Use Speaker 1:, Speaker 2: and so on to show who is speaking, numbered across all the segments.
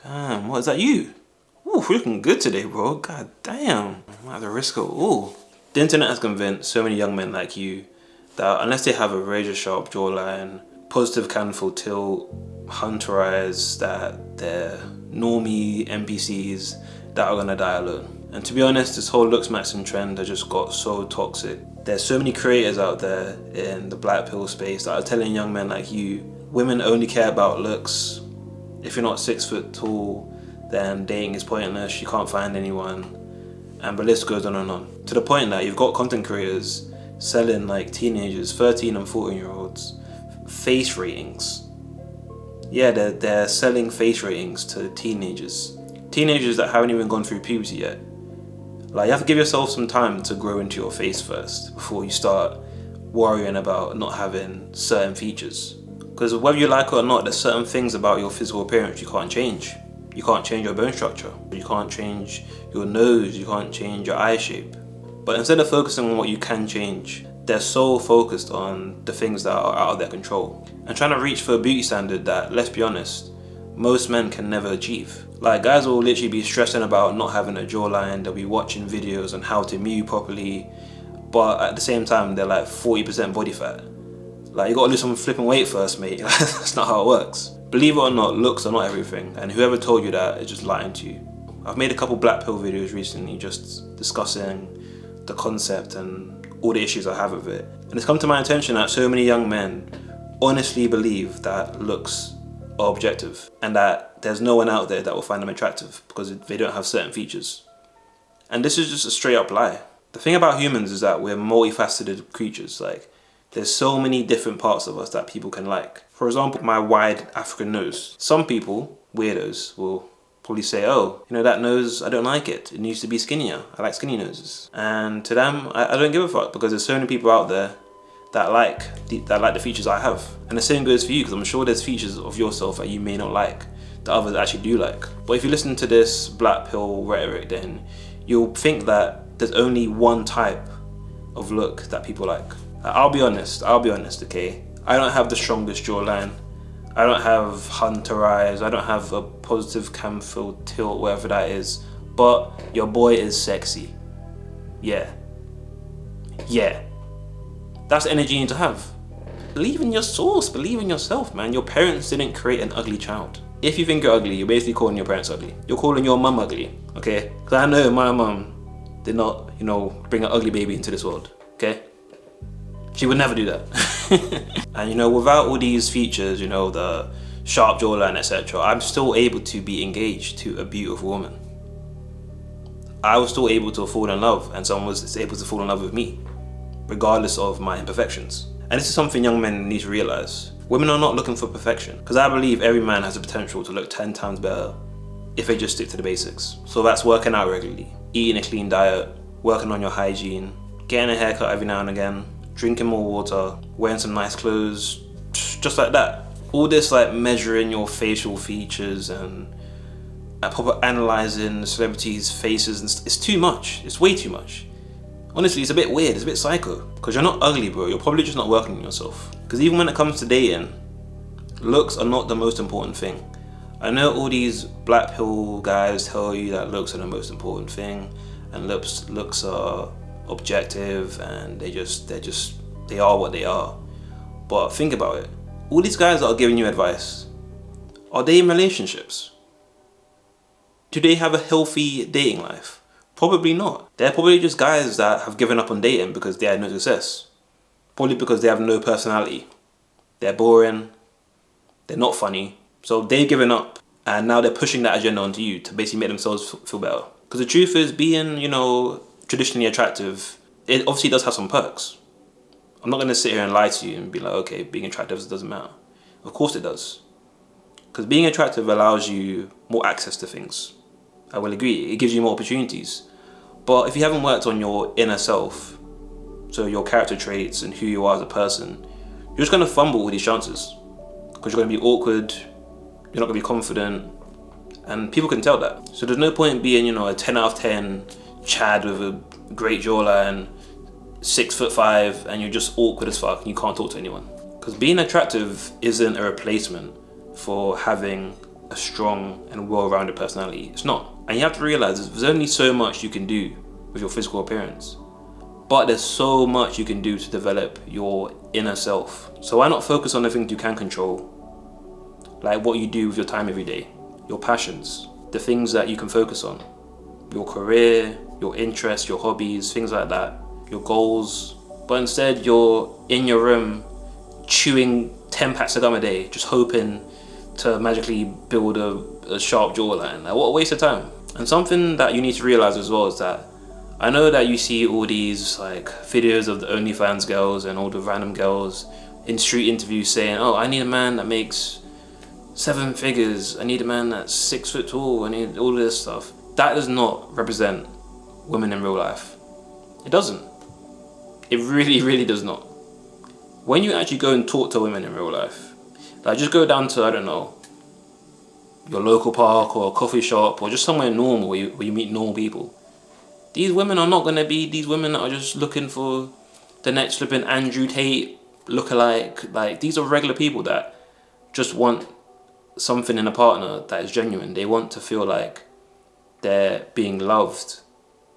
Speaker 1: Damn, what is that you? Ooh, you're looking good today, bro. God damn. I'm at the risk of, ooh. The internet has convinced so many young men like you that unless they have a razor sharp jawline, positive canthal tilt, hunter eyes, that they're normie NPCs that are gonna die alone. And to be honest, this whole looksmaxxing trend has just got so toxic. There's so many creators out there in the blackpill space that are telling young men like you, women only care about looks. If you're not 6 foot tall, then dating is pointless, you can't find anyone, and the list goes on and on. To the point that you've got content creators selling like teenagers, 13 and 14-year-olds, face ratings. Yeah, they're selling face ratings to teenagers. Teenagers that haven't even gone through puberty yet. Like, you have to give yourself some time to grow into your face first before you start worrying about not having certain features. Because whether you like it or not, there's certain things about your physical appearance you can't change. You can't change your bone structure. You can't change your nose. You can't change your eye shape. But instead of focusing on what you can change, they're so focused on the things that are out of their control and trying to reach for a beauty standard that, let's be honest, most men can never achieve. Like, guys will literally be stressing about not having a jawline, they'll be watching videos on how to mew properly, but at the same time they're like 40% body fat. Like, you gotta lose some flipping weight first, mate. That's not how it works. Believe it or not, looks are not everything, and whoever told you that is just lying to you. I've made a couple black pill videos recently just discussing the concept and all the issues I have with it. And it's come to my attention that so many young men honestly believe that looks are objective and that there's no one out there that will find them attractive because they don't have certain features. And this is just a straight up lie. The thing about humans is that we're multifaceted creatures. Like, there's so many different parts of us that people can like. For example, my wide African nose. Some people, weirdos, will probably say, oh, you know, that nose, I don't like it. It needs to be skinnier. I like skinny noses. And to them, I don't give a fuck because there's so many people out there that like the features I have. And the same goes for you, because I'm sure there's features of yourself that you may not like that others actually do like. But if you listen to this black pill rhetoric, then you'll think that there's only one type of look that people like. I'll be honest, okay? I don't have the strongest jawline. I don't have hunter eyes. I don't have a positive canthal tilt, whatever that is. But your boy is sexy. Yeah. Yeah. That's the energy you need to have. Believe in your source, believe in yourself, man. Your parents didn't create an ugly child. If you think you're ugly, you're basically calling your parents ugly. You're calling your mum ugly, okay? Because I know my mum did not, bring an ugly baby into this world, okay? She would never do that. And without all these features, the sharp jawline, etc., I'm still able to be engaged to a beautiful woman. I was still able to fall in love, and someone was able to fall in love with me, regardless of my imperfections. And this is something young men need to realize. Women are not looking for perfection, because I believe every man has the potential to look 10 times better if they just stick to the basics. So that's working out regularly, eating a clean diet, working on your hygiene, getting a haircut every now and again, drinking more water, wearing some nice clothes, just like that. All this like measuring your facial features and proper analyzing celebrities' faces, it's too much. It's way too much. Honestly, it's a bit weird, it's a bit psycho. Because you're not ugly, bro, you're probably just not working on yourself. Because even when it comes to dating, looks are not the most important thing. I know all these black pill guys tell you that looks are the most important thing, and looks are objective, and they are what they are. But think about it. All these guys that are giving you advice, are they in relationships? Do they have a healthy dating life? Probably not. They're probably just guys that have given up on dating because they had no success. Probably because they have no personality. They're boring. They're not funny. So they've given up, and now they're pushing that agenda onto you to basically make themselves feel better. Because the truth is, being, traditionally attractive, it obviously does have some perks. I'm not going to sit here and lie to you and be like, okay, being attractive doesn't matter. Of course it does. Because being attractive allows you more access to things. I will agree, it gives you more opportunities. But if you haven't worked on your inner self, so your character traits and who you are as a person, you're just going to fumble with these chances. Because you're going to be awkward, you're not going to be confident, and people can tell that. So there's no point being, a 10 out of 10 Chad with a great jawline, 6'5", and you're just awkward as fuck and you can't talk to anyone. Because being attractive isn't a replacement for having a strong and well-rounded personality. It's not. And you have to realize there's only so much you can do with your physical appearance, but there's so much you can do to develop your inner self. So why not focus on the things you can control, like what you do with your time every day, your passions, the things that you can focus on, your career, your interests, your hobbies, things like that, your goals. But instead you're in your room chewing 10 packs of gum a day, just hoping to magically build a sharp jawline. Like, what a waste of time. And something that you need to realize as well is that I know that you see all these like videos of the OnlyFans girls and all the random girls in street interviews saying, oh, I need a man that makes 7 figures, I need a man that's 6 foot tall, I need all this stuff. That does not represent women in real life. It doesn't. It really, really does not. When you actually go and talk to women in real life, like just go down to, I don't know, your local park or a coffee shop or just somewhere normal where you meet normal people. These women are not going to be these women that are just looking for the next flipping Andrew Tate lookalike. Like, these are regular people that just want something in a partner that is genuine. They want to feel like they're being loved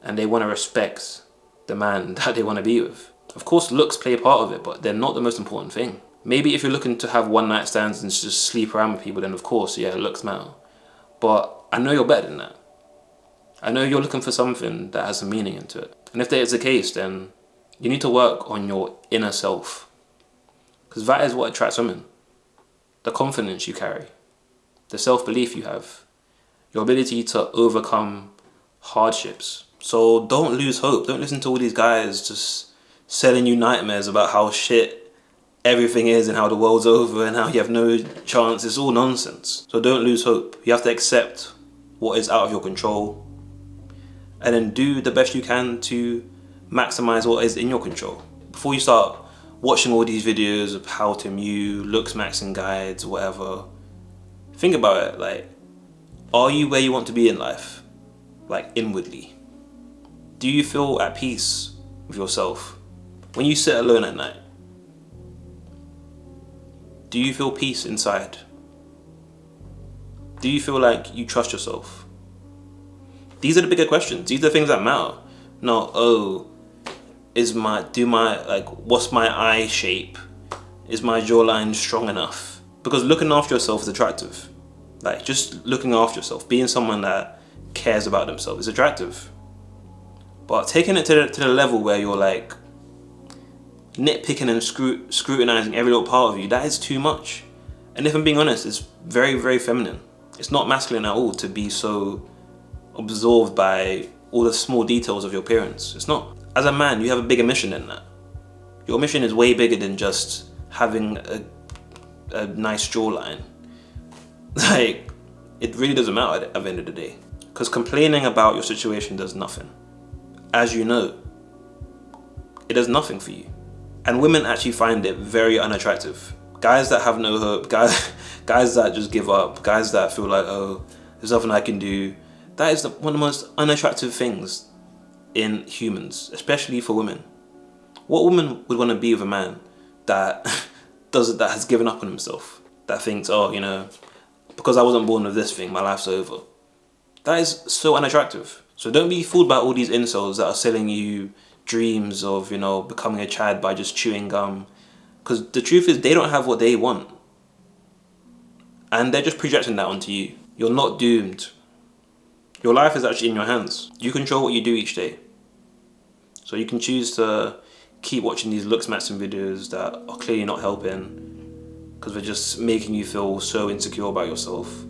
Speaker 1: and they want to respect the man that they want to be with. Of course, looks play a part of it, but they're not the most important thing. Maybe if you're looking to have one night stands and just sleep around with people, then of course, yeah, looks matter. But I know you're better than that. I know you're looking for something that has some meaning into it. And if that is the case, then you need to work on your inner self. Because that is what attracts women. The confidence you carry, the self-belief you have, your ability to overcome hardships. So don't lose hope. Don't listen to all these guys just selling you nightmares about how shit everything is and how the world's over and how you have no chance. It's all nonsense. So don't lose hope. You have to accept what is out of your control and then do the best you can to maximize what is in your control. Before you start watching all these videos of how to mew, looksmaxxing guides, whatever, think about it. Like, are you where you want to be in life? Like, inwardly. Do you feel at peace with yourself? When you sit alone at night, do you feel peace inside? Do you feel like you trust yourself? These are the bigger questions. These are the things that matter. Not, oh, what's my eye shape? Is my jawline strong enough? Because looking after yourself is attractive. Like, just looking after yourself, being someone that cares about themselves is attractive. But taking it to the level where you're like nitpicking and scrutinizing every little part of you, that is too much. And if I'm being honest, it's very, very feminine. It's not masculine at all to be so absorbed by all the small details of your appearance. It's not. As a man, you have a bigger mission than that. Your mission is way bigger than just having a nice jawline. Like, it really doesn't matter at the end of the day. Because complaining about your situation does nothing. As you know, it does nothing for you. And women actually find it very unattractive. Guys that have no hope, guys that just give up, guys that feel like, oh, there's nothing I can do. That is one of the most unattractive things in humans, especially for women. What woman would want to be with a man that that has given up on himself? That thinks, oh, you know, because I wasn't born with this thing, my life's over. That is so unattractive. So don't be fooled by all these incels that are selling you dreams of, you know, becoming a Chad by just chewing gum. Because the truth is, they don't have what they want. And they're just projecting that onto you. You're not doomed. Your life is actually in your hands. You control what you do each day. So you can choose to keep watching these looksmaxxing videos that are clearly not helping because they're just making you feel so insecure about yourself.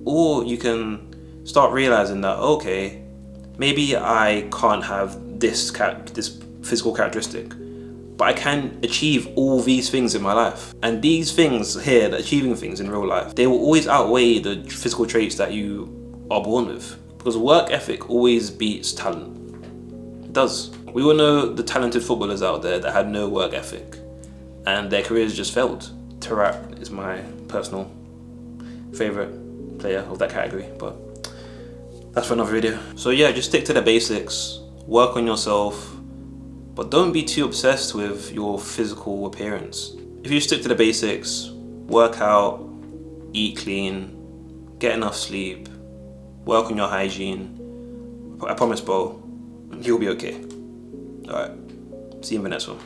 Speaker 1: Or you can start realizing that, okay, maybe I can't have this physical characteristic, but I can achieve all these things in my life. And these things here, the achieving things in real life, they will always outweigh the physical traits that you are born with. Because work ethic always beats talent. It does. We all know the talented footballers out there that had no work ethic and their careers just failed. Tarat is my personal favourite player of that category, but that's for another video. So yeah, just stick to the basics, work on yourself, but don't be too obsessed with your physical appearance. If you stick to the basics, work out, eat clean, get enough sleep, work on your hygiene. I promise, bro, you'll be okay. Alright, see you in the next one.